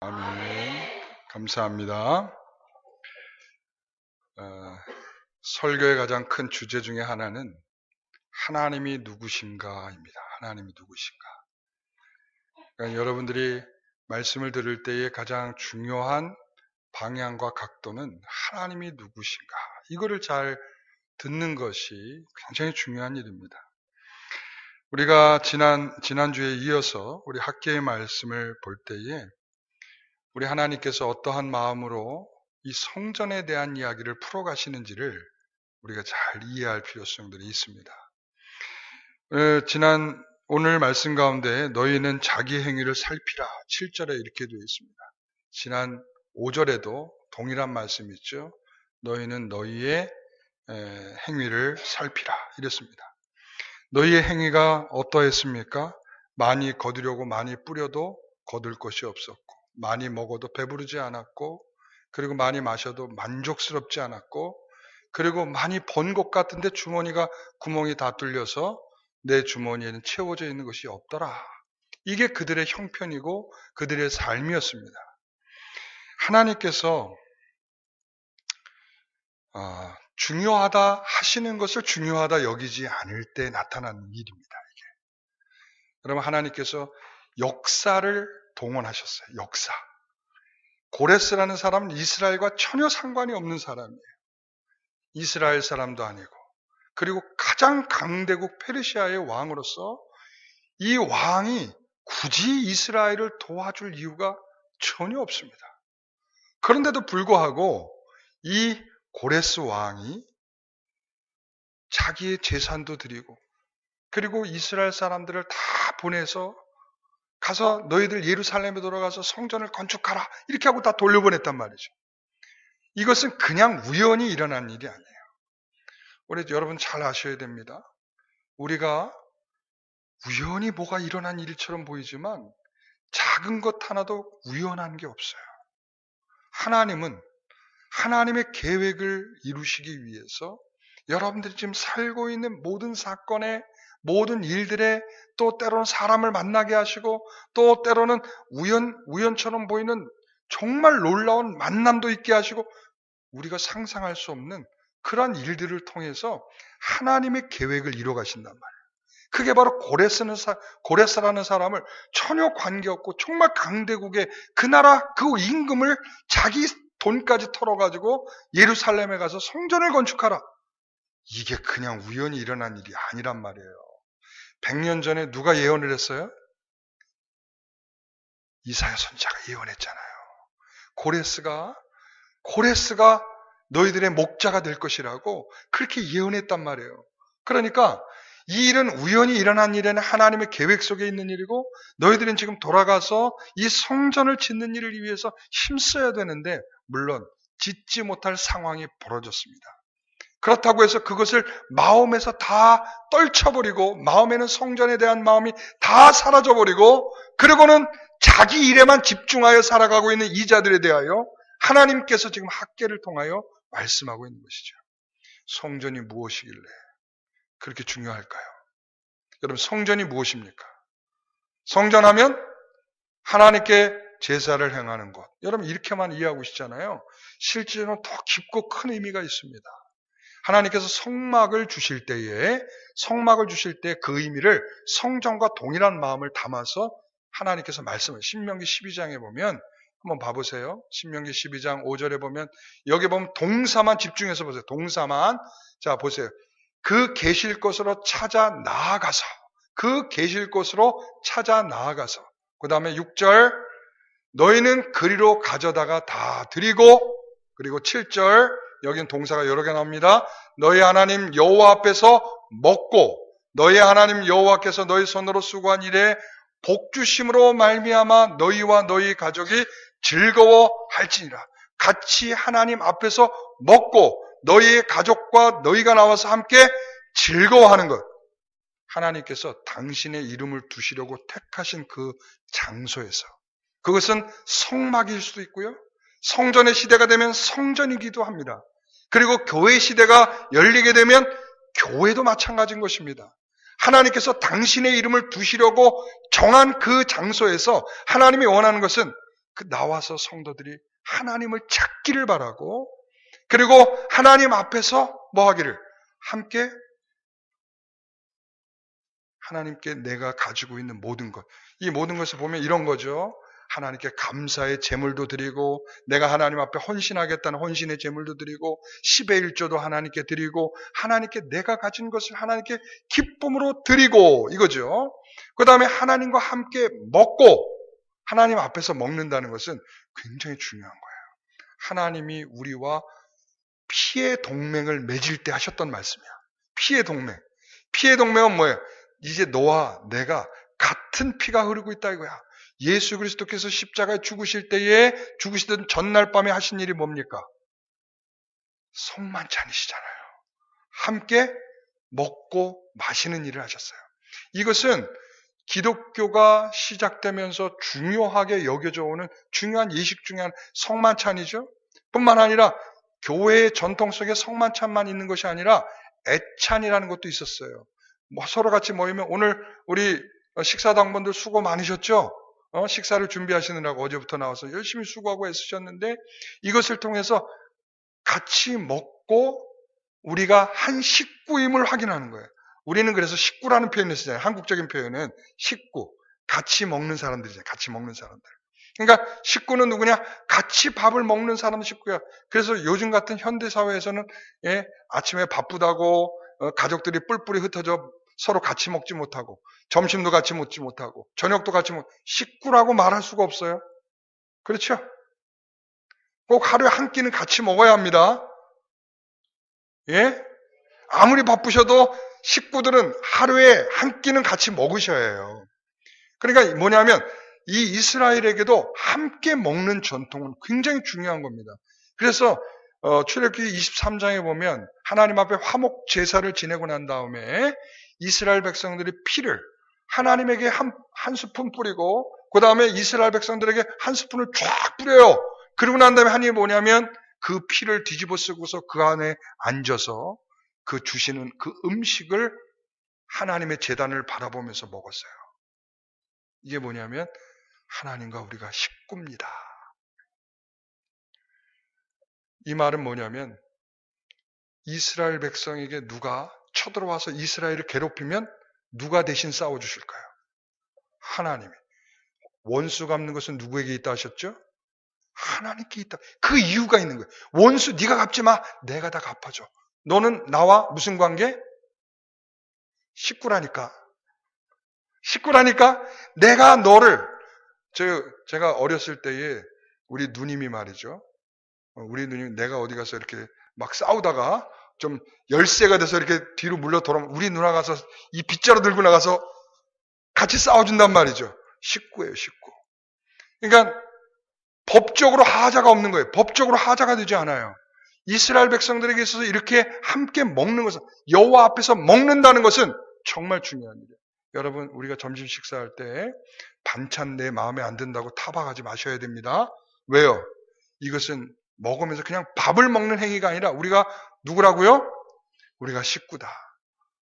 아멘. 감사합니다. 설교의 가장 큰 주제 중에 하나는 하나님이 누구신가입니다. 하나님이 누구신가. 그러니까 여러분들이 말씀을 들을 때의 가장 중요한 방향과 각도는 하나님이 누구신가. 이거를 잘 듣는 것이 굉장히 중요한 일입니다. 우리가 지난주에 이어서 우리 학계의 말씀을 볼 때에 우리 하나님께서 어떠한 마음으로 이 성전에 대한 이야기를 풀어가시는지를 우리가 잘 이해할 필요성들이 있습니다. 오늘 말씀 가운데 너희는 자기 행위를 살피라 7절에 이렇게 되어 있습니다. 지난 5절에도 동일한 말씀이 있죠. 너희는 너희의 행위를 살피라 이랬습니다. 너희의 행위가 어떠했습니까? 많이 거두려고 많이 뿌려도 거둘 것이 없었고, 많이 먹어도 배부르지 않았고, 그리고 많이 마셔도 만족스럽지 않았고, 그리고 많이 번 것 같은데 주머니가 구멍이 다 뚫려서 내 주머니에는 채워져 있는 것이 없더라. 이게 그들의 형편이고 그들의 삶이었습니다. 하나님께서 중요하다 하시는 것을 중요하다 여기지 않을 때 나타나는 일입니다. 이게. 여러분, 하나님께서 역사를 동원하셨어요. 역사. 고레스라는 사람은 이스라엘과 전혀 상관이 없는 사람이에요. 이스라엘 사람도 아니고, 그리고 가장 강대국 페르시아의 왕으로서 이 왕이 굳이 이스라엘을 도와줄 이유가 전혀 없습니다. 그런데도 불구하고 이 고레스 왕이 자기의 재산도 드리고, 그리고 이스라엘 사람들을 다 보내서 가서 너희들 예루살렘에 돌아가서 성전을 건축하라 이렇게 하고 다 돌려보냈단 말이죠. 이것은 그냥 우연히 일어난 일이 아니에요. 우리 여러분 잘 아셔야 됩니다. 우리가 우연히 뭐가 일어난 일처럼 보이지만 작은 것 하나도 우연한 게 없어요. 하나님은 하나님의 계획을 이루시기 위해서 여러분들이 지금 살고 있는 모든 사건에, 모든 일들에, 또 때로는 사람을 만나게 하시고, 또 때로는 우연처럼 보이는 정말 놀라운 만남도 있게 하시고, 우리가 상상할 수 없는 그러한 일들을 통해서 하나님의 계획을 이루어 가신단 말이에요. 그게 바로 고레스라는 사람을 전혀 관계없고 정말 강대국의 그 나라 그 임금을 자기 돈까지 털어가지고 예루살렘에 가서 성전을 건축하라. 이게 그냥 우연히 일어난 일이 아니란 말이에요. 100년 전에 누가 예언을 했어요? 이사야 선지자가 예언했잖아요. 고레스가 너희들의 목자가 될 것이라고 그렇게 예언했단 말이에요. 그러니까 이 일은 우연히 일어난 일에는 하나님의 계획 속에 있는 일이고, 너희들은 지금 돌아가서 이 성전을 짓는 일을 위해서 힘써야 되는데, 물론 짓지 못할 상황이 벌어졌습니다. 그렇다고 해서 그것을 마음에서 다 떨쳐버리고, 마음에는 성전에 대한 마음이 다 사라져버리고, 그리고는 자기 일에만 집중하여 살아가고 있는 이 자들에 대하여 하나님께서 지금 학계를 통하여 말씀하고 있는 것이죠. 성전이 무엇이길래 그렇게 중요할까요? 여러분, 성전이 무엇입니까? 성전하면 하나님께 제사를 행하는 것. 여러분, 이렇게만 이해하고 계시잖아요. 실제로는 더 깊고 큰 의미가 있습니다. 하나님께서 성막을 주실 때 그 의미를 성전과 동일한 마음을 담아서 하나님께서 말씀을, 신명기 12장에 보면 한번 봐보세요. 신명기 12장 5절에 보면, 여기 보면 동사만 집중해서 보세요. 동사만. 자, 보세요. 그 계실 곳으로 찾아 나아가서, 그 다음에 6절, 너희는 그리로 가져다가 다 드리고, 그리고 7절, 여기는 동사가 여러 개 나옵니다. 너희 하나님 여호와 앞에서 먹고, 너희 하나님 여호와께서 너희 손으로 수고한 일에 복주심으로 말미암아 너희와 너희 가족이 즐거워할지니라. 같이 하나님 앞에서 먹고 너희의 가족과 너희가 나와서 함께 즐거워하는 것. 하나님께서 당신의 이름을 두시려고 택하신 그 장소에서, 그것은 성막일 수도 있고요, 성전의 시대가 되면 성전이기도 합니다. 그리고 교회 시대가 열리게 되면 교회도 마찬가지인 것입니다. 하나님께서 당신의 이름을 두시려고 정한 그 장소에서 하나님이 원하는 것은 나와서 성도들이 하나님을 찾기를 바라고, 그리고 하나님 앞에서 뭐 하기를? 함께 하나님께 내가 가지고 있는 모든 것, 이 모든 것을 보면 이런 거죠. 하나님께 감사의 제물도 드리고, 내가 하나님 앞에 헌신하겠다는 헌신의 제물도 드리고, 10의 1조도 하나님께 드리고, 하나님께 내가 가진 것을 하나님께 기쁨으로 드리고, 이거죠. 그 다음에 하나님과 함께 먹고, 하나님 앞에서 먹는다는 것은 굉장히 중요한 거예요. 하나님이 우리와 피의 동맹을 맺을 때 하셨던 말씀이야. 피의 동맹. 피의 동맹은 뭐예요? 이제 너와 내가 같은 피가 흐르고 있다 이거야. 예수 그리스도께서 십자가에 죽으실 때에 죽으시던 전날 밤에 하신 일이 뭡니까? 성만찬이시잖아요. 함께 먹고 마시는 일을 하셨어요. 이것은 기독교가 시작되면서 중요하게 여겨져 오는 중요한 예식 중에 한 성만찬이죠. 뿐만 아니라 교회의 전통 속에 성만찬만 있는 것이 아니라 애찬이라는 것도 있었어요. 서로 같이 모이면 오늘 우리 식사당번들 수고 많으셨죠? 식사를 준비하시느라고 어제부터 나와서 열심히 수고하고 애쓰셨는데 이것을 통해서 같이 먹고 우리가 한 식구임을 확인하는 거예요. 우리는 그래서 식구라는 표현을 쓰잖아요. 한국적인 표현은 식구, 같이 먹는 사람들이잖아요. 같이 먹는 사람들. 그러니까 식구는 누구냐? 같이 밥을 먹는 사람은 식구야. 그래서 요즘 같은 현대사회에서는 아침에 바쁘다고 가족들이 뿔뿔이 흩어져 서로 같이 먹지 못하고 점심도 같이 먹지 못하고 저녁도 같이 식구라고 말할 수가 없어요. 그렇죠? 꼭 하루에 한 끼는 같이 먹어야 합니다. 예? 아무리 바쁘셔도 식구들은 하루에 한 끼는 같이 먹으셔야 해요. 그러니까 뭐냐면 이 이스라엘에게도 함께 먹는 전통은 굉장히 중요한 겁니다. 그래서 출애굽기 23장에 보면 하나님 앞에 화목 제사를 지내고 난 다음에 이스라엘 백성들이 피를 하나님에게 한 스푼 뿌리고 그 다음에 이스라엘 백성들에게 한 스푼을 쫙 뿌려요. 그러고 난 다음에 하나님이 뭐냐면 그 피를 뒤집어 쓰고서 그 안에 앉아서 그 주시는 그 음식을 하나님의 제단을 바라보면서 먹었어요. 이게 뭐냐면 하나님과 우리가 식구입니다. 이 말은 뭐냐면 이스라엘 백성에게 누가 쳐들어와서 이스라엘을 괴롭히면 누가 대신 싸워주실까요? 하나님이. 원수 갚는 것은 누구에게 있다 하셨죠? 하나님께 있다. 그 이유가 있는 거예요. 원수 네가 갚지 마. 내가 다 갚아줘. 너는 나와 무슨 관계? 식구라니까. 식구라니까 내가 너를 제가 어렸을 때에 우리 누님이 말이죠. 우리 누님이 내가 어디 가서 이렇게 막 싸우다가 좀 열세가 돼서 이렇게 뒤로 물러 돌아오면 우리 누나 가서 이 빗자루 들고 나가서 같이 싸워준단 말이죠. 식구예요, 식구. 그러니까 법적으로 하자가 없는 거예요. 법적으로 하자가 되지 않아요. 이스라엘 백성들에게 있어서 이렇게 함께 먹는 것은 여호와 앞에서 먹는다는 것은 정말 중요한 일이에요. 여러분 우리가 점심 식사할 때 반찬 내 마음에 안 든다고 타박하지 마셔야 됩니다. 왜요? 이것은 먹으면서 그냥 밥을 먹는 행위가 아니라 우리가 누구라고요? 우리가 식구다.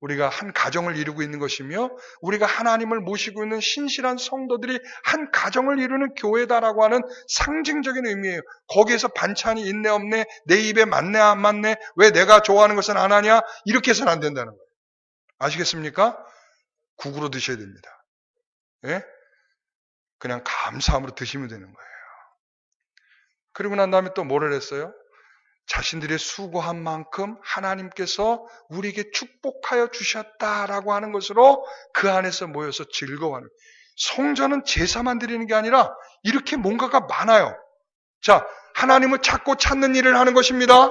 우리가 한 가정을 이루고 있는 것이며 우리가 하나님을 모시고 있는 신실한 성도들이 한 가정을 이루는 교회다라고 하는 상징적인 의미예요. 거기에서 반찬이 있네 없네, 내 입에 맞네 안 맞네, 왜 내가 좋아하는 것은 안 하냐, 이렇게 해서는 안 된다는 거예요. 아시겠습니까? 국으로 드셔야 됩니다. 예? 그냥 감사함으로 드시면 되는 거예요. 그리고 난 다음에 또 뭐를 했어요? 자신들의 수고한 만큼 하나님께서 우리에게 축복하여 주셨다라고 하는 것으로 그 안에서 모여서 즐거워하는. 성전은 제사만 드리는 게 아니라 이렇게 뭔가가 많아요. 자, 하나님을 찾고 찾는 일을 하는 것입니다.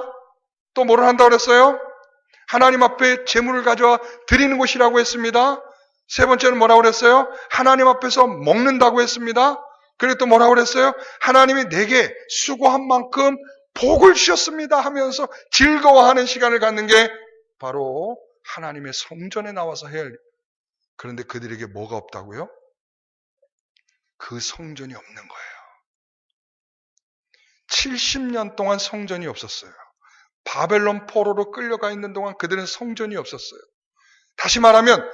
또 뭐를 한다고 그랬어요? 하나님 앞에 제물을 가져와 드리는 곳이라고 했습니다. 세 번째는 뭐라고 그랬어요? 하나님 앞에서 먹는다고 했습니다. 그리고 또 뭐라고 그랬어요? 하나님이 내게 수고한 만큼 복을 주셨습니다 하면서 즐거워하는 시간을 갖는 게 바로 하나님의 성전에 나와서 해야 할 일. 그런데 그들에게 뭐가 없다고요? 그 성전이 없는 거예요. 70년 동안 성전이 없었어요. 바벨론 포로로 끌려가 있는 동안 그들은 성전이 없었어요. 다시 말하면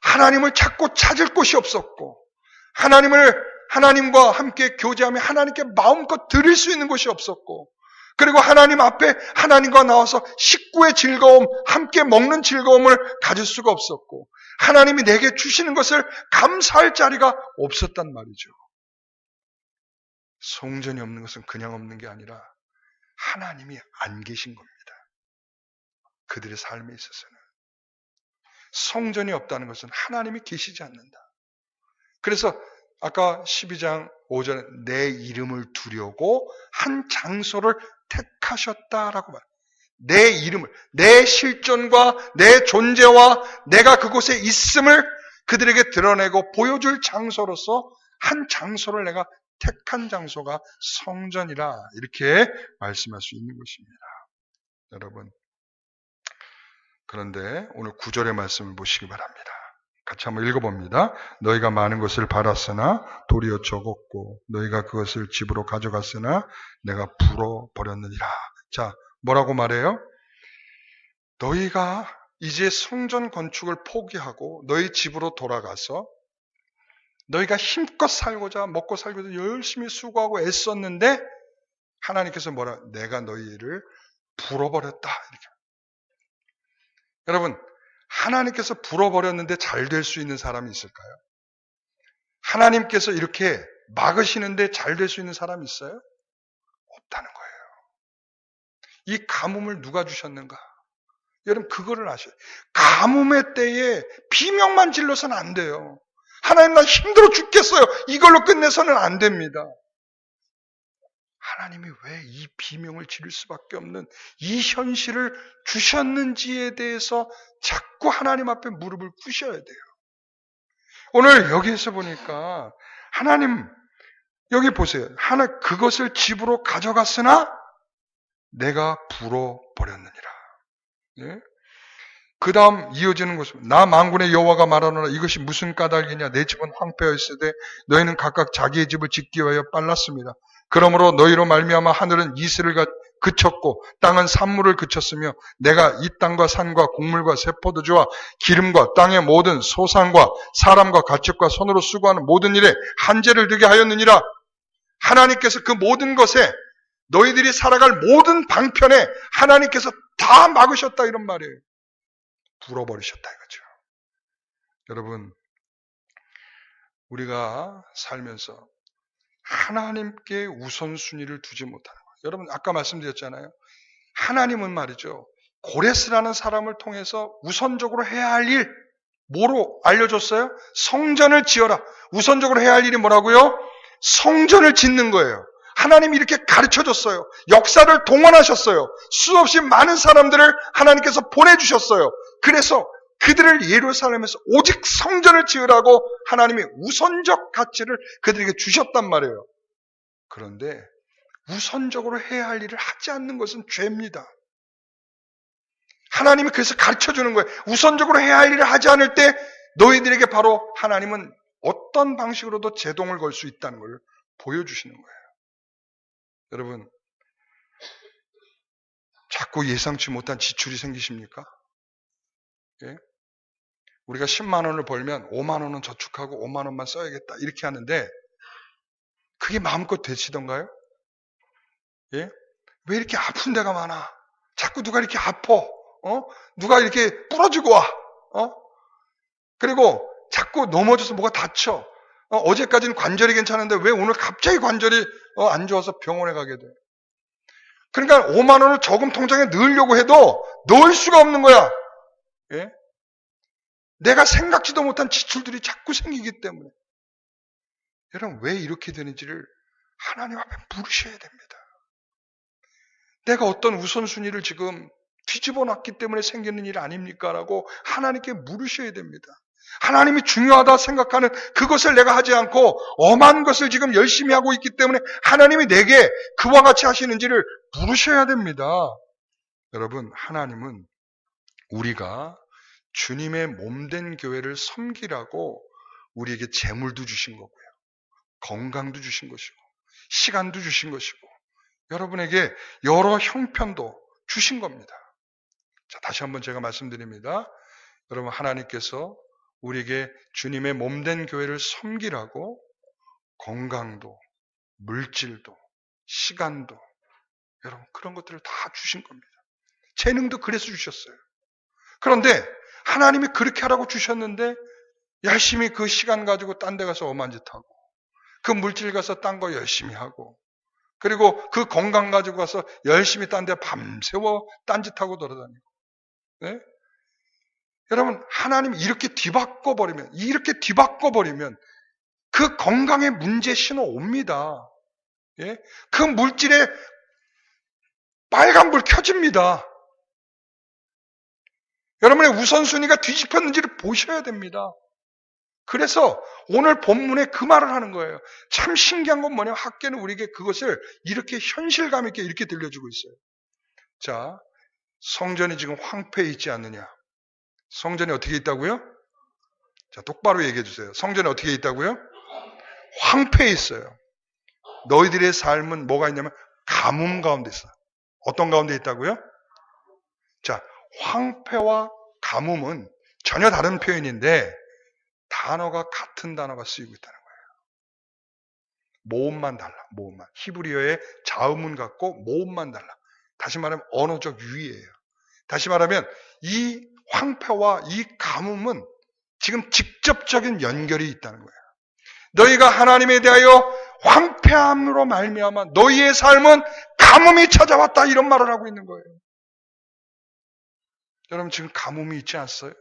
하나님을 찾고 찾을 곳이 없었고 하나님을 하나님과 함께 교제하며 하나님께 마음껏 드릴 수 있는 곳이 없었고, 그리고 하나님 앞에 하나님과 나와서 식구의 즐거움, 함께 먹는 즐거움을 가질 수가 없었고, 하나님이 내게 주시는 것을 감사할 자리가 없었단 말이죠. 성전이 없는 것은 그냥 없는 게 아니라 하나님이 안 계신 겁니다. 그들의 삶에 있어서는. 성전이 없다는 것은 하나님이 계시지 않는다. 그래서 아까 12장 5절에 내 이름을 두려고 한 장소를 택하셨다라고 말합니다. 내 이름을, 내 실존과 내 존재와 내가 그곳에 있음을 그들에게 드러내고 보여줄 장소로서 한 장소를 내가 택한 장소가 성전이라, 이렇게 말씀할 수 있는 것입니다. 여러분, 그런데 오늘 9절의 말씀을 보시기 바랍니다. 같이 한번 읽어봅니다. 너희가 많은 것을 받았으나 도리어 적었고 너희가 그것을 집으로 가져갔으나 내가 불어버렸느니라. 자, 뭐라고 말해요? 너희가 이제 성전 건축을 포기하고 너희 집으로 돌아가서 너희가 힘껏 살고자, 먹고 살고자 열심히 수고하고 애썼는데 하나님께서 뭐라? 내가 너희를 불어버렸다. 이렇게. 여러분, 하나님께서 불어버렸는데 잘 될 수 있는 사람이 있을까요? 하나님께서 이렇게 막으시는데 잘 될 수 있는 사람이 있어요? 없다는 거예요. 이 가뭄을 누가 주셨는가? 여러분, 그거를 아셔요. 가뭄의 때에 비명만 질러서는 안 돼요. 하나님, 나 힘들어 죽겠어요. 이걸로 끝내서는 안 됩니다. 하나님이 왜 이 비명을 지를 수밖에 없는 이 현실을 주셨는지에 대해서 자꾸 하나님 앞에 무릎을 꿇으셔야 돼요. 오늘 여기에서 보니까 하나님, 여기 보세요. 하나 그것을 집으로 가져갔으나 내가 불어버렸느니라. 예? 그 다음 이어지는 것은 나 만군의 여호와가 말하노라. 이것이 무슨 까닭이냐? 내 집은 황폐하여 있으되 너희는 각각 자기의 집을 짓기 위하여 빨랐습니다. 그러므로 너희로 말미암아 하늘은 이슬을 그쳤고 땅은 산물을 그쳤으며 내가 이 땅과 산과 곡물과 새포도주와 기름과 땅의 모든 소산과 사람과 가축과 손으로 수고하는 모든 일에 한계를 두게 하였느니라. 하나님께서 그 모든 것에 너희들이 살아갈 모든 방편에 하나님께서 다 막으셨다, 이런 말이에요. 불어버리셨다 이거죠. 여러분, 우리가 살면서 하나님께 우선순위를 두지 못하는 거예요. 여러분, 아까 말씀드렸잖아요. 하나님은 말이죠, 고레스라는 사람을 통해서 우선적으로 해야 할 일, 뭐로 알려줬어요? 성전을 지어라. 우선적으로 해야 할 일이 뭐라고요? 성전을 짓는 거예요. 하나님이 이렇게 가르쳐줬어요. 역사를 동원하셨어요. 수없이 많은 사람들을 하나님께서 보내주셨어요. 그래서 그들을 예루살렘에서 오직 성전을 지으라고 하나님이 우선적 가치를 그들에게 주셨단 말이에요. 그런데 우선적으로 해야 할 일을 하지 않는 것은 죄입니다. 하나님이 그래서 가르쳐주는 거예요. 우선적으로 해야 할 일을 하지 않을 때 너희들에게 바로 하나님은 어떤 방식으로도 제동을 걸 수 있다는 걸 보여주시는 거예요. 여러분, 자꾸 예상치 못한 지출이 생기십니까? 예? 우리가 10만 원을 벌면 5만 원은 저축하고 5만 원만 써야겠다, 이렇게 하는데 그게 마음껏 되시던가요? 예? 왜 이렇게 아픈 데가 많아? 자꾸 누가 이렇게 아파? 누가 이렇게 부러지고 와? 그리고 자꾸 넘어져서 뭐가 다쳐? 어제까지는 관절이 괜찮은데 왜 오늘 갑자기 관절이 안 좋아서 병원에 가게 돼? 그러니까 5만 원을 저금 통장에 넣으려고 해도 넣을 수가 없는 거야. 예? 내가 생각지도 못한 지출들이 자꾸 생기기 때문에. 여러분, 왜 이렇게 되는지를 하나님 앞에 물으셔야 됩니다. 내가 어떤 우선순위를 지금 뒤집어 놨기 때문에 생기는 일 아닙니까? 라고 하나님께 물으셔야 됩니다. 하나님이 중요하다 생각하는 그것을 내가 하지 않고 엄한 것을 지금 열심히 하고 있기 때문에 하나님이 내게 그와 같이 하시는지를 물으셔야 됩니다. 여러분, 하나님은 우리가 주님의 몸된 교회를 섬기라고 우리에게 재물도 주신 거고요. 건강도 주신 것이고 시간도 주신 것이고 여러분에게 여러 형편도 주신 겁니다. 자, 다시 한번 제가 말씀드립니다. 여러분, 하나님께서 우리에게 주님의 몸된 교회를 섬기라고 건강도, 물질도, 시간도, 여러분 그런 것들을 다 주신 겁니다. 재능도 그래서 주셨어요. 그런데 하나님이 그렇게 하라고 주셨는데 열심히 그 시간 가지고 딴 데 가서 엄한 짓 하고, 그 물질 가서 딴 거 열심히 하고, 그리고 그 건강 가지고 가서 열심히 딴 데 밤새워 딴짓하고 돌아다니고. 네? 여러분 하나님이 이렇게 뒤바꿔 버리면 그 건강에 문제 신호 옵니다. 예? 그 물질에 빨간불 켜집니다. 여러분의 우선순위가 뒤집혔는지를 보셔야 됩니다. 그래서 오늘 본문에 그 말을 하는 거예요. 참 신기한 건 뭐냐면 학계는 우리에게 그것을 이렇게 현실감 있게 이렇게 들려주고 있어요. 자, 성전이 지금 황폐해 있지 않느냐? 성전이 어떻게 있다고요? 자, 똑바로 얘기해 주세요. 성전이 어떻게 있다고요? 황폐해 있어요. 너희들의 삶은 뭐가 있냐면 가뭄 가운데 있어요. 어떤 가운데 있다고요? 자, 황폐와 가뭄은 전혀 다른 표현인데 단어가 같은 단어가 쓰이고 있다는 거예요. 모음만 달라. 모음만. 히브리어의 자음문 같고 모음만 달라. 다시 말하면 언어적 유의예요. 다시 말하면 이 황폐와 이 가뭄은 지금 직접적인 연결이 있다는 거예요. 너희가 하나님에 대하여 황폐함으로 말미암아 너희의 삶은 가뭄이 찾아왔다, 이런 말을 하고 있는 거예요. 여러분 지금 가뭄이 있지 않았어요?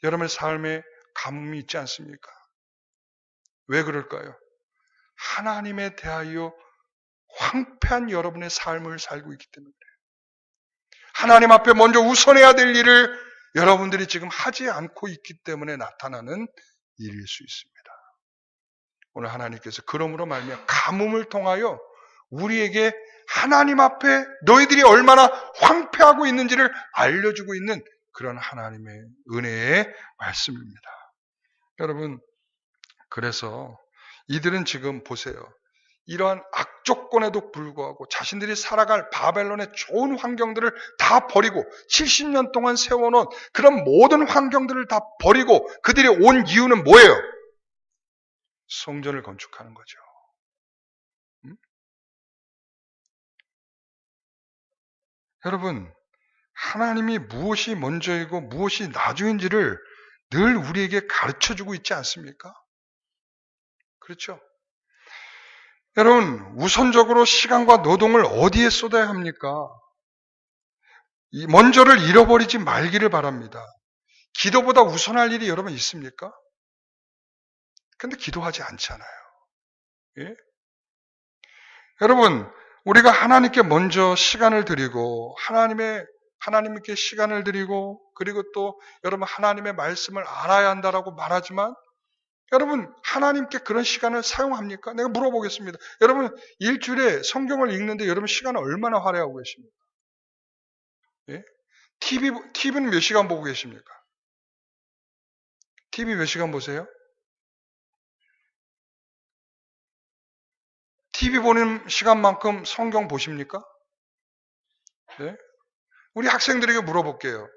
여러분의 삶에 가뭄이 있지 않습니까? 왜 그럴까요? 하나님에 대하여 황폐한 여러분의 삶을 살고 있기 때문에 그래요. 하나님 앞에 먼저 우선해야 될 일을 여러분들이 지금 하지 않고 있기 때문에 나타나는 일일 수 있습니다. 오늘 하나님께서 그러므로 말미암아 가뭄을 통하여 우리에게 하나님 앞에 너희들이 얼마나 황폐하고 있는지를 알려주고 있는 그런 하나님의 은혜의 말씀입니다. 여러분, 그래서 이들은 지금 보세요. 이러한 악조건에도 불구하고 자신들이 살아갈 바벨론의 좋은 환경들을 다 버리고 70년 동안 세워놓은 그런 모든 환경들을 다 버리고 그들이 온 이유는 뭐예요? 성전을 건축하는 거죠. 여러분, 하나님이 무엇이 먼저이고 무엇이 나중인지를 늘 우리에게 가르쳐주고 있지 않습니까? 그렇죠? 여러분, 우선적으로 시간과 노동을 어디에 쏟아야 합니까? 이 먼저를 잃어버리지 말기를 바랍니다. 기도보다 우선할 일이 여러분 있습니까? 근데 기도하지 않잖아요. 예? 여러분, 우리가 하나님께 먼저 시간을 드리고 하나님께 시간을 드리고 그리고 또 여러분 하나님의 말씀을 알아야 한다라고 말하지만 여러분 하나님께 그런 시간을 사용합니까? 내가 물어보겠습니다. 여러분 일주일에 성경을 읽는데 여러분 시간을 얼마나 할애하고 계십니까? 예? TV는 몇 시간 보고 계십니까? TV 몇 시간 보세요? TV 보는 시간만큼 성경 보십니까? 네? 우리 학생들에게 물어볼게요.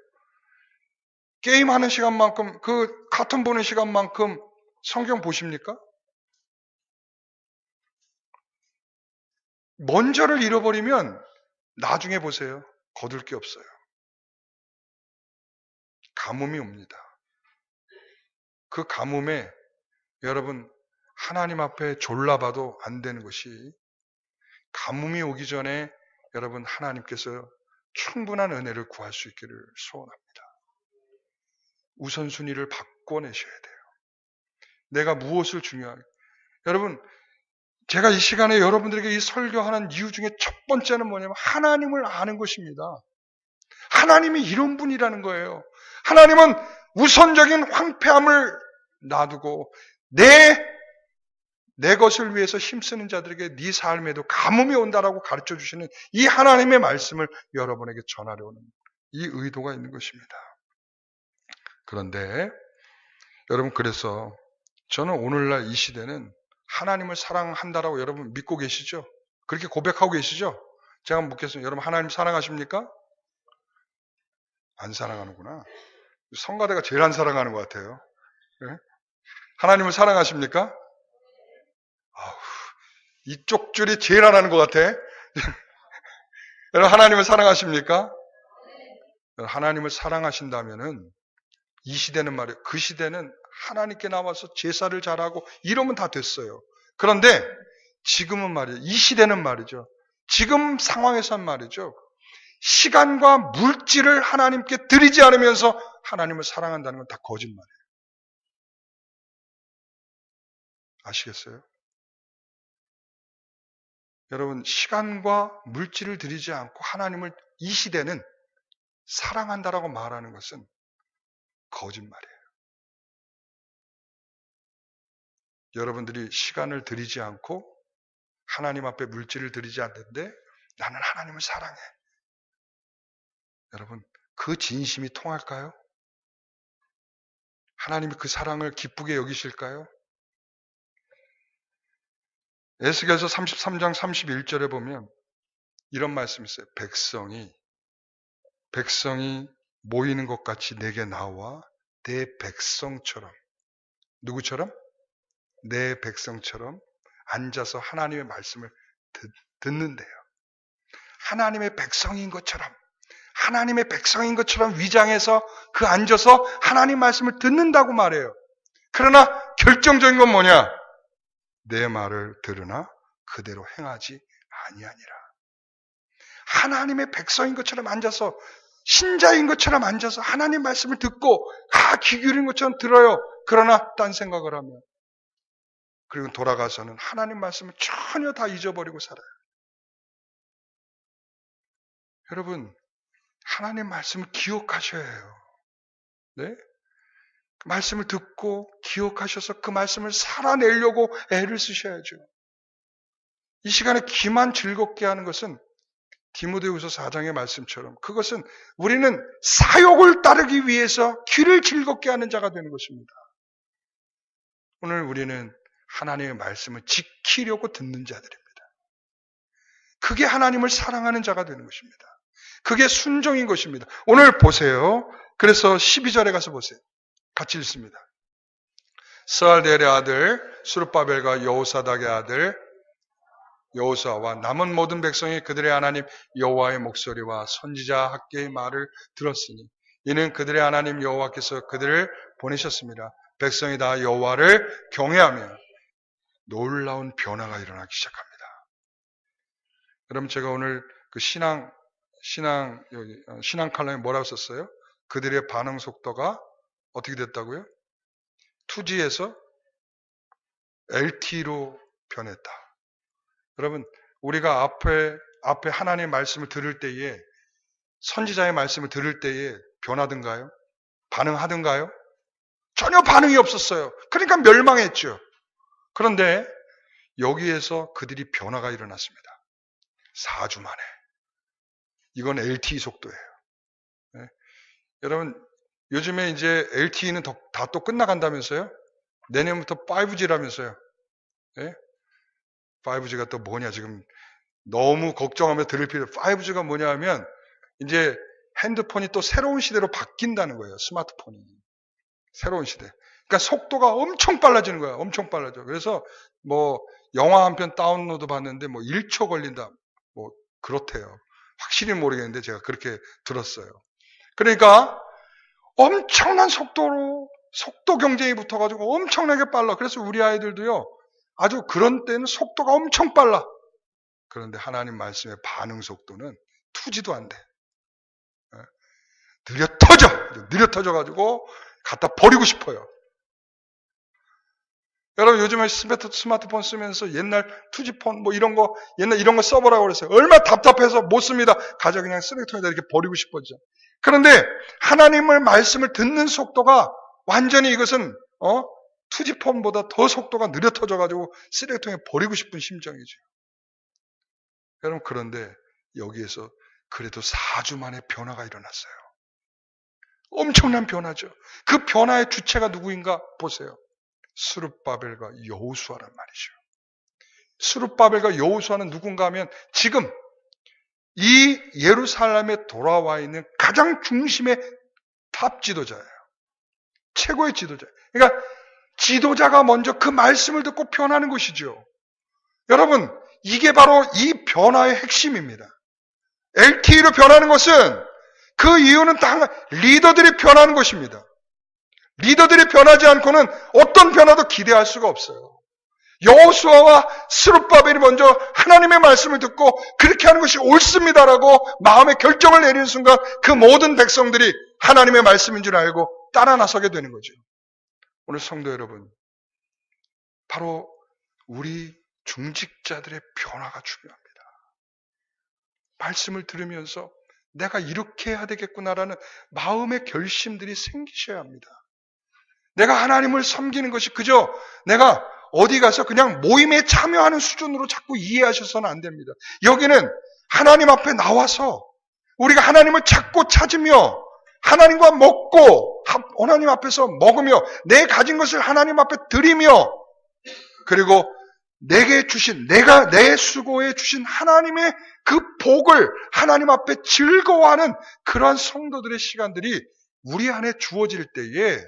게임하는 시간만큼, 그 카툰 보는 시간만큼 성경 보십니까? 먼저를 잃어버리면 나중에 보세요. 거둘 게 없어요. 가뭄이 옵니다. 그 가뭄에 여러분 하나님 앞에 졸라봐도 안 되는 것이 가뭄이 오기 전에 여러분 하나님께서 충분한 은혜를 구할 수 있기를 소원합니다. 우선순위를 바꿔내셔야 돼요. 내가 무엇을 중요하게. 여러분 제가 이 시간에 여러분들에게 이 설교하는 이유 중에 첫 번째는 뭐냐면 하나님을 아는 것입니다. 하나님이 이런 분이라는 거예요. 하나님은 우선적인 황폐함을 놔두고 내 것을 위해서 힘쓰는 자들에게 네 삶에도 가뭄이 온다라고 가르쳐 주시는 이 하나님의 말씀을 여러분에게 전하려는 이 의도가 있는 것입니다. 그런데 여러분 그래서 저는 오늘날 이 시대는 하나님을 사랑한다라고 여러분 믿고 계시죠? 그렇게 고백하고 계시죠? 제가 묻겠습니다. 여러분 하나님 사랑하십니까? 안 사랑하는구나. 성가대가 제일 안 사랑하는 것 같아요. 네? 하나님을 사랑하십니까? 이쪽 줄이 제일 안 하는 것 같아. 여러분, 하나님을 사랑하십니까? 하나님을 사랑하신다면은 이 시대는 말이에요. 그 시대는 하나님께 나와서 제사를 잘하고 이러면 다 됐어요. 그런데 지금은 말이에요. 이 시대는 말이죠. 지금 상황에선 말이죠. 시간과 물질을 하나님께 드리지 않으면서 하나님을 사랑한다는 건 다 거짓말이에요. 아시겠어요? 여러분, 시간과 물질을 드리지 않고 하나님을 이 시대는 사랑한다라고 말하는 것은 거짓말이에요. 여러분들이 시간을 드리지 않고 하나님 앞에 물질을 드리지 않는데 나는 하나님을 사랑해. 여러분, 그 진심이 통할까요? 하나님이 그 사랑을 기쁘게 여기실까요? 에스겔서 33장 31절에 보면 이런 말씀이 있어요. 백성이 모이는 것 같이 내게 나와 내 백성처럼, 누구처럼? 내 백성처럼 앉아서 하나님의 말씀을 듣는데요. 하나님의 백성인 것처럼 위장해서 그 앉아서 하나님 말씀을 듣는다고 말해요. 그러나 결정적인 건 뭐냐? 내 말을 들으나 그대로 행하지 아니하니라. 하나님의 백성인 것처럼 앉아서, 신자인 것처럼 앉아서 하나님 말씀을 듣고 귀 기울인 것처럼 들어요. 그러나 딴 생각을 하면, 그리고 돌아가서는 하나님 말씀을 전혀 다 잊어버리고 살아요. 여러분, 하나님 말씀을 기억하셔야 해요. 네? 그 말씀을 듣고 기억하셔서 그 말씀을 살아내려고 애를 쓰셔야죠. 이 시간에 귀만 즐겁게 하는 것은 디모데후서 4장의 말씀처럼 그것은 우리는 사욕을 따르기 위해서 귀를 즐겁게 하는 자가 되는 것입니다. 오늘 우리는 하나님의 말씀을 지키려고 듣는 자들입니다. 그게 하나님을 사랑하는 자가 되는 것입니다. 그게 순종인 것입니다. 오늘 보세요. 그래서 12절에 가서 보세요. 같이 읽습니다. 스알델의 아들 스룹바벨과 여호사닥의 아들 여호수아와 남은 모든 백성이 그들의 하나님 여호와의 목소리와 선지자 학개의 말을 들었으니 이는 그들의 하나님 여호와께서 그들을 보내셨습니다. 백성이 다 여호와를 경외하며 놀라운 변화가 일어나기 시작합니다. 여러분, 제가 오늘 그 신앙 칼럼에 뭐라고 썼어요? 그들의 반응 속도가 어떻게 됐다고요? 2G에서 LTE로 변했다. 여러분, 우리가 앞에 하나님의 말씀을 들을 때에, 선지자의 말씀을 들을 때에 변하던가요? 반응하던가요? 전혀 반응이 없었어요. 그러니까 멸망했죠. 그런데 여기에서 그들이 변화가 일어났습니다. 4주 만에. 이건 LTE 속도예요. 네. 여러분, 요즘에 이제 LTE는 다 또 끝나간다면서요? 내년부터 5G라면서요. 네? 5G가 또 뭐냐, 지금 너무 걱정하며 들을 필요. 5G가 뭐냐 하면 이제 핸드폰이 또 새로운 시대로 바뀐다는 거예요. 스마트폰이. 새로운 시대. 그러니까 속도가 엄청 빨라지는 거예요. 엄청 빨라져. 그래서 뭐 영화 한 편 다운로드 봤는데 뭐 1초 걸린다. 뭐 그렇대요. 확실히 모르겠는데 제가 그렇게 들었어요. 그러니까 엄청난 속도 경쟁이 붙어가지고 엄청나게 빨라. 그래서 우리 아이들도요, 아주 그런 때는 속도가 엄청 빨라. 그런데 하나님 말씀의 반응 속도는 2G도 안 돼. 느려 터져가지고 갖다 버리고 싶어요. 여러분, 요즘에 스마트폰 쓰면서 옛날 2G폰 뭐 옛날 이런 거 써보라고 그랬어요. 얼마나 답답해서 못 씁니다. 가져 그냥 쓰레기통에다 이렇게 버리고 싶어져. 그런데 하나님의 말씀을 듣는 속도가 완전히 이것은 2G폰보다 더 속도가 느려 터져가지고 쓰레기통에 버리고 싶은 심정이죠. 여러분, 그런데 여기에서 그래도 4주 만에 변화가 일어났어요. 엄청난 변화죠. 그 변화의 주체가 누구인가 보세요. 스룹바벨과 여호수아란 말이죠. 스룹바벨과 여호수아는 누군가 하면 지금 이 예루살렘에 돌아와 있는 가장 중심의 탑 지도자예요. 최고의 지도자. 그러니까 지도자가 먼저 그 말씀을 듣고 변하는 것이죠. 여러분, 이게 바로 이 변화의 핵심입니다. LTE로 변하는 것은 그 이유는 다 리더들이 변하는 것입니다. 리더들이 변하지 않고는 어떤 변화도 기대할 수가 없어요. 여호수아와 스룹바벨이 먼저 하나님의 말씀을 듣고 그렇게 하는 것이 옳습니다라고 마음의 결정을 내리는 순간 그 모든 백성들이 하나님의 말씀인 줄 알고 따라 나서게 되는 거죠. 오늘 성도 여러분, 바로 우리 중직자들의 변화가 중요합니다. 말씀을 들으면서 내가 이렇게 해야 되겠구나라는 마음의 결심들이 생기셔야 합니다. 내가 하나님을 섬기는 것이 그저 내가 어디 가서 그냥 모임에 참여하는 수준으로 자꾸 이해하셔서는 안 됩니다. 여기는 하나님 앞에 나와서 우리가 하나님을 찾고 찾으며 하나님과 먹고 하나님 앞에서 먹으며 내 가진 것을 하나님 앞에 드리며 그리고 내게 주신 내가 내 수고에 주신 하나님의 그 복을 하나님 앞에 즐거워하는 그러한 성도들의 시간들이 우리 안에 주어질 때에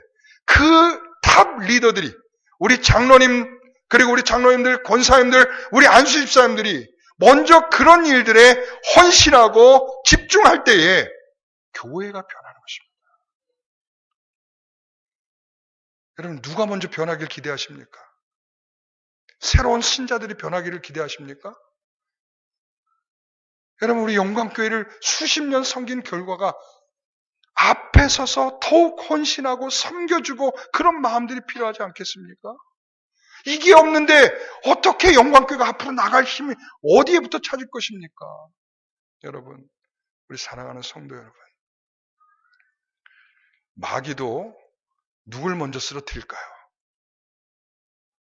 그 탑 리더들이 우리 장로님 그리고 우리 장로님들, 권사님들, 우리 안수 집사님들이 먼저 그런 일들에 헌신하고 집중할 때에 교회가 변하는 것입니다. 여러분 누가 먼저 변하길 기대하십니까? 새로운 신자들이 변하기를 기대하십니까? 여러분 우리 영광교회를 수십 년 섬긴 결과가 앞에 서서 더욱 헌신하고 섬겨주고 그런 마음들이 필요하지 않겠습니까? 이게 없는데 어떻게 영광교회가 앞으로 나갈 힘이 어디에부터 찾을 것입니까? 여러분, 우리 사랑하는 성도 여러분, 마귀도 누굴 먼저 쓰러뜨릴까요?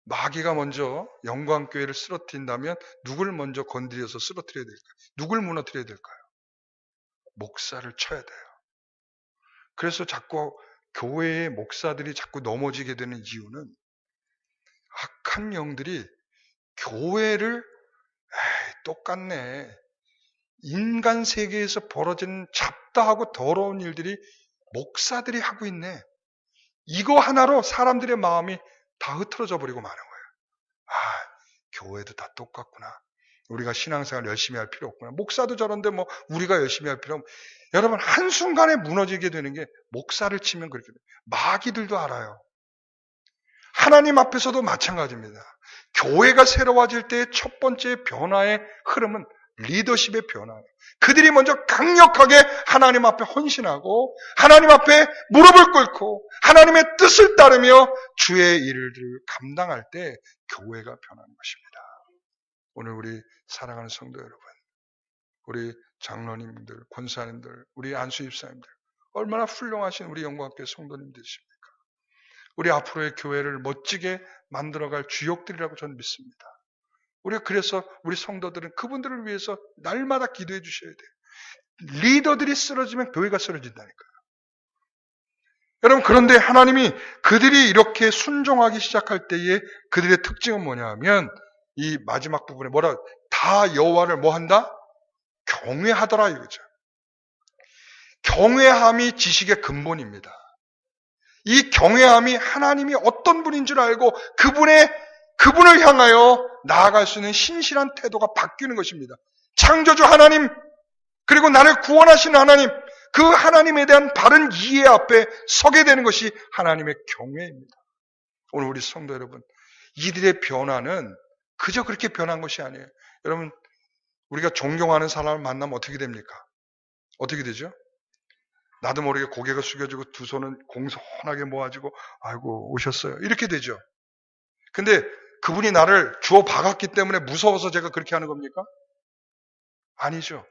마귀가 먼저 영광교회를 쓰러뜨린다면 누굴 먼저 건드려서 쓰러뜨려야 될까요? 누굴 무너뜨려야 될까요? 목사를 쳐야 돼요. 그래서 자꾸 교회의 목사들이 자꾸 넘어지게 되는 이유는 악한 영들이 교회를 똑같네. 인간 세계에서 벌어지는 잡다하고 더러운 일들이 목사들이 하고 있네. 이거 하나로 사람들의 마음이 다 흐트러져 버리고 마는 거예요. 교회도 다 똑같구나. 우리가 신앙생활 열심히 할 필요 없구나. 목사도 저런데 뭐 우리가 열심히 할 필요 없고. 여러분 한순간에 무너지게 되는 게 목사를 치면 그렇게 돼요. 마귀들도 알아요. 하나님 앞에서도 마찬가지입니다. 교회가 새로워질 때의 첫 번째 변화의 흐름은 리더십의 변화예요. 그들이 먼저 강력하게 하나님 앞에 헌신하고 하나님 앞에 무릎을 꿇고 하나님의 뜻을 따르며 주의 일을 감당할 때 교회가 변하는 것입니다. 오늘 우리 사랑하는 성도 여러분, 우리 장로님들, 권사님들, 우리 안수집사님들 얼마나 훌륭하신 우리 영광교회 성도님들이십니까? 우리 앞으로의 교회를 멋지게 만들어갈 주역들이라고 저는 믿습니다. 우리가 그래서 우리 성도들은 그분들을 위해서 날마다 기도해 주셔야 돼요. 리더들이 쓰러지면 교회가 쓰러진다니까요. 여러분 그런데 하나님이 그들이 이렇게 순종하기 시작할 때에 그들의 특징은 뭐냐 하면 이 마지막 부분에 다 여호와를 뭐 한다? 경외하더라 이거죠. 경외함이 지식의 근본입니다. 이 경외함이 하나님이 어떤 분인 줄 알고 그분을 향하여 나아갈 수 있는 신실한 태도가 바뀌는 것입니다. 창조주 하나님, 그리고 나를 구원하시는 하나님, 그 하나님에 대한 바른 이해 앞에 서게 되는 것이 하나님의 경외입니다. 오늘 우리 성도 여러분, 이들의 변화는 그저 그렇게 변한 것이 아니에요. 여러분, 우리가 존경하는 사람을 만나면 어떻게 됩니까? 어떻게 되죠? 나도 모르게 고개가 숙여지고 두 손은 공손하게 모아지고 아이고 오셨어요. 이렇게 되죠. 근데 그분이 나를 주워 박았기 때문에 무서워서 제가 그렇게 하는 겁니까? 아니죠.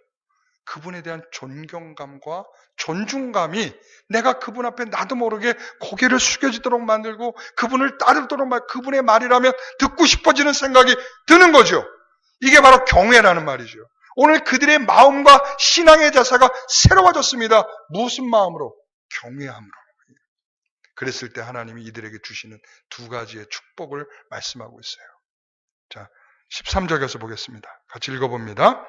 그분에 대한 존경감과 존중감이 내가 그분 앞에 나도 모르게 고개를 숙여지도록 만들고 그분을 따르도록 그분의 말이라면 듣고 싶어지는 생각이 드는 거죠. 이게 바로 경외라는 말이죠. 오늘 그들의 마음과 신앙의 자세가 새로워졌습니다. 무슨 마음으로? 경외함으로. 그랬을 때 하나님이 이들에게 주시는 두 가지의 축복을 말씀하고 있어요. 자, 13절에서 보겠습니다. 같이 읽어봅니다.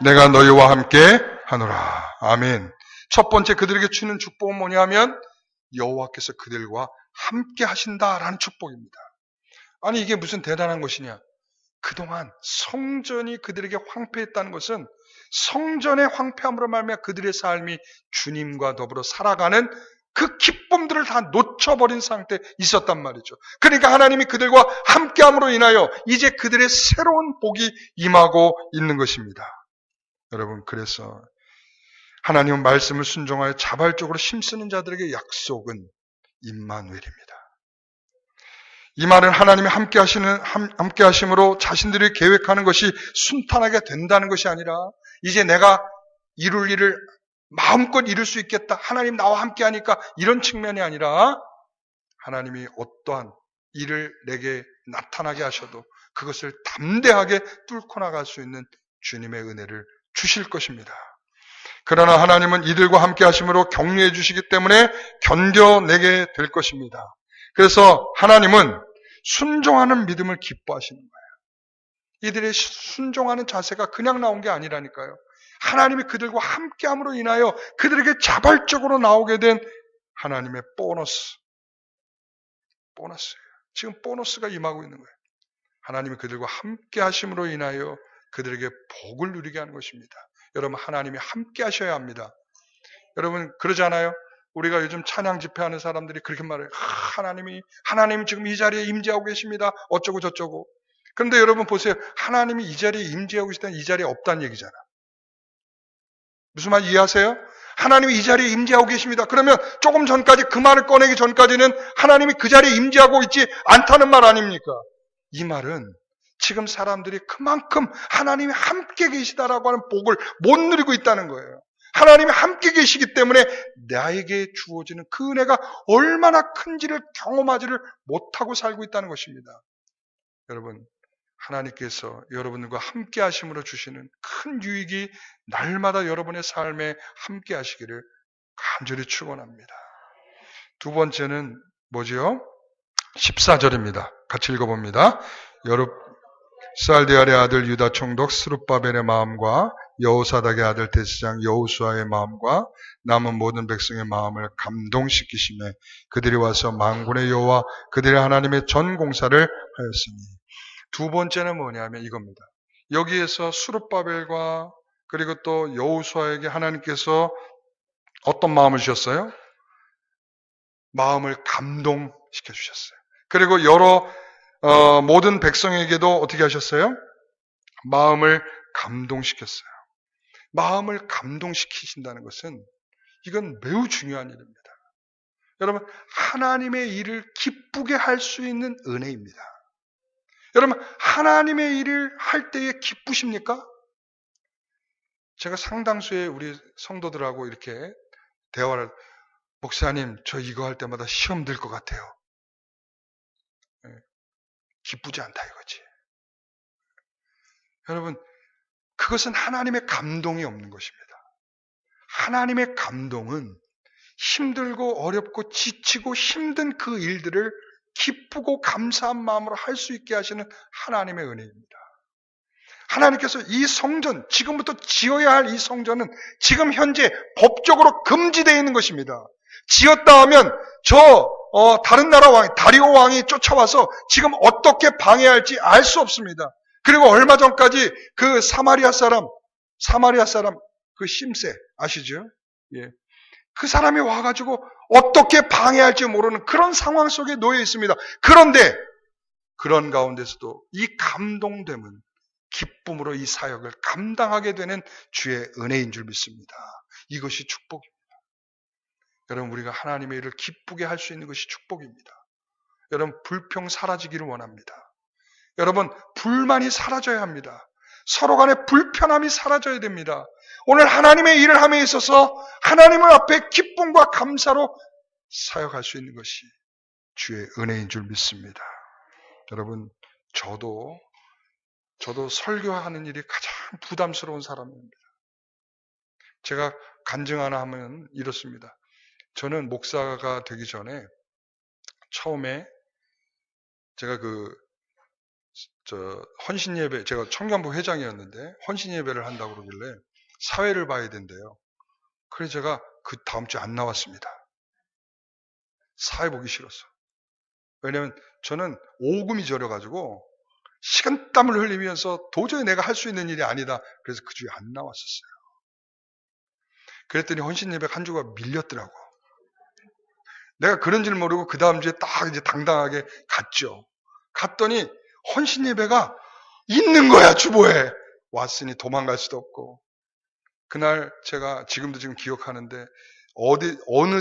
내가 너희와 함께 하노라. 아멘. 첫 번째 그들에게 주는 축복은 뭐냐면 여호와께서 그들과 함께 하신다라는 축복입니다. 아니 이게 무슨 대단한 것이냐? 그동안 성전이 그들에게 황폐했다는 것은 성전의 황폐함으로 말미암아 그들의 삶이 주님과 더불어 살아가는 그 기쁨들을 다 놓쳐버린 상태에 있었단 말이죠. 그러니까 하나님이 그들과 함께함으로 인하여 이제 그들의 새로운 복이 임하고 있는 것입니다. 여러분, 그래서 하나님은 말씀을 순종하여 자발적으로 힘쓰는 자들에게 약속은 임마누엘입니다. 이 말은 하나님이 함께 하심으로 자신들이 계획하는 것이 순탄하게 된다는 것이 아니라 이제 내가 이룰 일을 마음껏 이룰 수 있겠다. 하나님 나와 함께 하니까 이런 측면이 아니라 하나님이 어떠한 일을 내게 나타나게 하셔도 그것을 담대하게 뚫고 나갈 수 있는 주님의 은혜를 주실 것입니다. 그러나 하나님은 이들과 함께 하심으로 격려해 주시기 때문에 견뎌내게 될 것입니다. 그래서 하나님은 순종하는 믿음을 기뻐하시는 거예요. 이들의 순종하는 자세가 그냥 나온 게 아니라니까요. 하나님이 그들과 함께함으로 인하여 그들에게 자발적으로 나오게 된 하나님의 보너스예요. 지금 보너스가 임하고 있는 거예요. 하나님이 그들과 함께하심으로 인하여 그들에게 복을 누리게 하는 것입니다. 여러분, 하나님이 함께하셔야 합니다. 여러분 그러잖아요. 우리가 요즘 찬양 집회하는 사람들이 그렇게 말해요. 하나님이 지금 이 자리에 임재하고 계십니다. 어쩌고 저쩌고. 그런데 여러분 보세요. 하나님이 이 자리에 임재하고 계시다는 이 자리에 없다는 얘기잖아. 무슨 말 이해하세요? 하나님이 이 자리에 임재하고 계십니다. 그러면 조금 전까지 그 말을 꺼내기 전까지는 하나님이 그 자리에 임재하고 있지 않다는 말 아닙니까? 이 말은 지금 사람들이 그만큼 하나님이 함께 계시다라고 하는 복을 못 누리고 있다는 거예요. 하나님이 함께 계시기 때문에 나에게 주어지는 그 은혜가 얼마나 큰지를 경험하지를 못하고 살고 있다는 것입니다. 여러분, 하나님께서 여러분과 함께 하심으로 주시는 큰 유익이 날마다 여러분의 삶에 함께 하시기를 간절히 축원합니다. 두 번째는 뭐지요? 14절입니다. 같이 읽어봅니다. 살디알의 아들 유다 총독 스룹바벨의 마음과 여호사닥의 아들 대제사장 여호수아의 마음과 남은 모든 백성의 마음을 감동시키시매 그들이 와서 만군의 여호와 그들의 하나님의 전 공사를 하였으니. 두 번째는 뭐냐면 이겁니다. 여기에서 스룹바벨과 그리고 또 여호수아에게 하나님께서 어떤 마음을 주셨어요? 마음을 감동시켜 주셨어요. 그리고 모든 백성에게도 어떻게 하셨어요? 마음을 감동시켰어요. 마음을 감동시키신다는 것은 이건 매우 중요한 일입니다. 여러분, 하나님의 일을 기쁘게 할 수 있는 은혜입니다. 여러분, 하나님의 일을 할 때에 기쁘십니까? 제가 상당수의 우리 성도들하고 이렇게 대화를, 목사님, 저 이거 할 때마다 시험 들 것 같아요. 기쁘지 않다 이거지. 여러분, 그것은 하나님의 감동이 없는 것입니다. 하나님의 감동은 힘들고 어렵고 지치고 힘든 그 일들을 기쁘고 감사한 마음으로 할 수 있게 하시는 하나님의 은혜입니다. 하나님께서 이 성전, 지금부터 지어야 할 이 성전은 지금 현재 법적으로 금지되어 있는 것입니다. 지었다 하면 다른 나라 왕, 다리오 왕이 쫓아와서 지금 어떻게 방해할지 알 수 없습니다. 그리고 얼마 전까지 그 사마리아 사람 그 심세 아시죠? 예. 그 사람이 와가지고 어떻게 방해할지 모르는 그런 상황 속에 놓여 있습니다. 그런데 그런 가운데서도 이 감동됨은 기쁨으로 이 사역을 감당하게 되는 주의 은혜인 줄 믿습니다. 이것이 축복입니다. 여러분, 우리가 하나님의 일을 기쁘게 할 수 있는 것이 축복입니다. 여러분, 불평 사라지기를 원합니다. 여러분, 불만이 사라져야 합니다. 서로 간의 불편함이 사라져야 됩니다. 오늘 하나님의 일을 함에 있어서 하나님을 앞에 기쁨과 감사로 사역할 수 있는 것이 주의 은혜인 줄 믿습니다. 여러분, 저도 설교하는 일이 가장 부담스러운 사람입니다. 제가 간증 하나 하면 이렇습니다. 저는 목사가 되기 전에 처음에 제가 헌신예배, 제가 청년부 회장이었는데 헌신예배를 한다고 그러길래 사회를 봐야 된대요. 그래서 제가 그 다음 주에 안 나왔습니다. 사회 보기 싫었어. 왜냐면 저는 오금이 저려가지고 식은땀을 흘리면서 도저히 내가 할 수 있는 일이 아니다. 그래서 그 주에 안 나왔었어요. 그랬더니 헌신 예배 한 주가 밀렸더라고. 내가 그런 줄 모르고 그 다음 주에 딱 이제 당당하게 갔죠. 갔더니 헌신 예배가 있는 거야, 주보에. 왔으니 도망갈 수도 없고. 그날 제가 지금도 지금 기억하는데 어느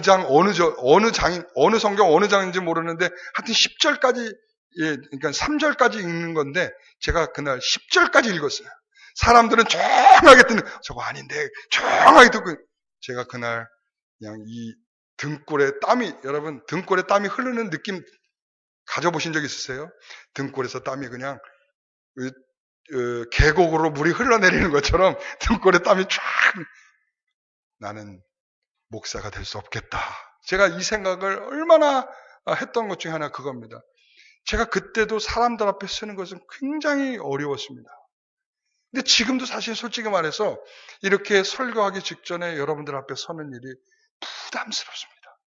성경 어느 장인지 모르는데 하여튼 10절까지, 예, 그러니까 3절까지 읽는 건데 제가 그날 10절까지 읽었어요. 사람들은 조용하게 듣는, 저거 아닌데, 조용하게 듣고, 제가 그날 그냥 이 여러분, 등골에 땀이 흐르는 느낌 가져보신 적 있으세요? 등골에서 땀이 그냥, 계곡으로 물이 흘러내리는 것처럼 등골에 땀이 쫙, 나는 목사가 될 수 없겠다. 제가 이 생각을 얼마나 했던 것 중에 하나 그겁니다. 제가 그때도 사람들 앞에 서는 것은 굉장히 어려웠습니다. 근데 지금도 사실 솔직히 말해서 이렇게 설교하기 직전에 여러분들 앞에 서는 일이 부담스럽습니다.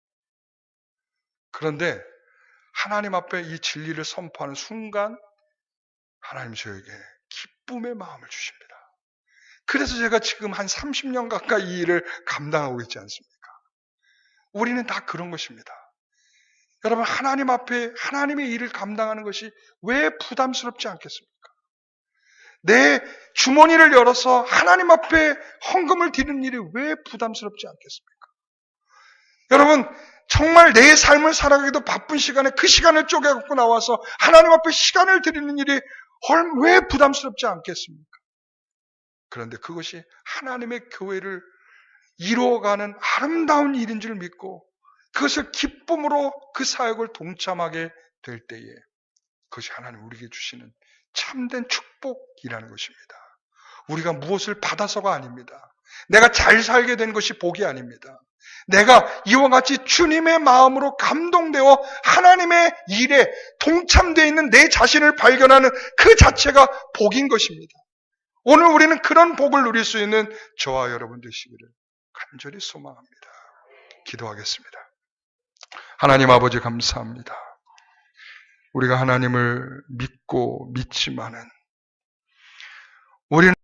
그런데 하나님 앞에 이 진리를 선포하는 순간 하나님 저에게 기쁨의 마음을 주십니다. 그래서 제가 지금 한 30년 가까이 이 일을 감당하고 있지 않습니까? 우리는 다 그런 것입니다. 여러분, 하나님 앞에 하나님의 일을 감당하는 것이 왜 부담스럽지 않겠습니까? 내 주머니를 열어서 하나님 앞에 헌금을 드리는 일이 왜 부담스럽지 않겠습니까? 여러분, 정말 내 삶을 살아가기도 바쁜 시간에 그 시간을 쪼개갖고 나와서 하나님 앞에 시간을 드리는 일이 왜 부담스럽지 않겠습니까? 그런데 그것이 하나님의 교회를 이루어가는 아름다운 일인 줄 믿고 그것을 기쁨으로 그 사역을 동참하게 될 때에 그것이 하나님 우리에게 주시는 참된 축복이라는 것입니다. 우리가 무엇을 받아서가 아닙니다. 내가 잘 살게 된 것이 복이 아닙니다. 내가 이와 같이 주님의 마음으로 감동되어 하나님의 일에 동참되어 있는 내 자신을 발견하는 그 자체가 복인 것입니다. 오늘 우리는 그런 복을 누릴 수 있는 저와 여러분 되시기를 간절히 소망합니다. 기도하겠습니다. 하나님 아버지 감사합니다. 우리가 하나님을 믿고 믿지만은 우리는